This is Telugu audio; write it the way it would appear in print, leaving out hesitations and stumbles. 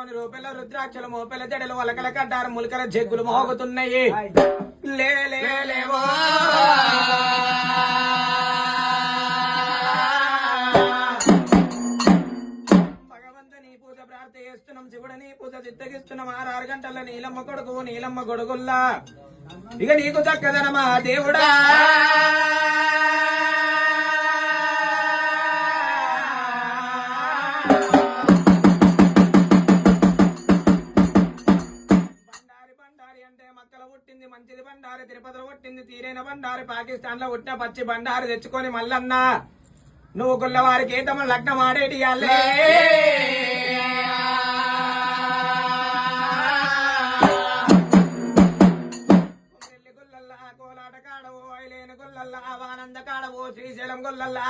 మెడలోని రూపెల రుద్రాక్షలు మోపెల జడలు వలకల కడ్డారు ములకల జగ్గులు మోగుతున్నాయి. లేవో భగవంతుని పూజ ప్రార్థన చేస్తున్నాం, శివుడని పూజ చిత్తగిస్తున్నాం. 6 గంటల నీలమ్మ కొడుకు నీలమ్మ గొడుగుల్లా ఇక నీకు చక్కదనమా దేవుడా. పుట్టింది మంచిది బండారి, తిరుపతిలో పుట్టింది తీరైన బండారి, పాకిస్తాన్ లో పుట్టిన పచ్చి బండారి తెచ్చుకొని మల్లన్న నువ్వు గుల్లవారికి ఏతమ లగ్నం ఆడేటి గుల్లల్లా కోలాట కాడవో ఐలేని గుల్లల్లా ఆవానంద కాడవో శ్రీశైలం గుల్లల్లా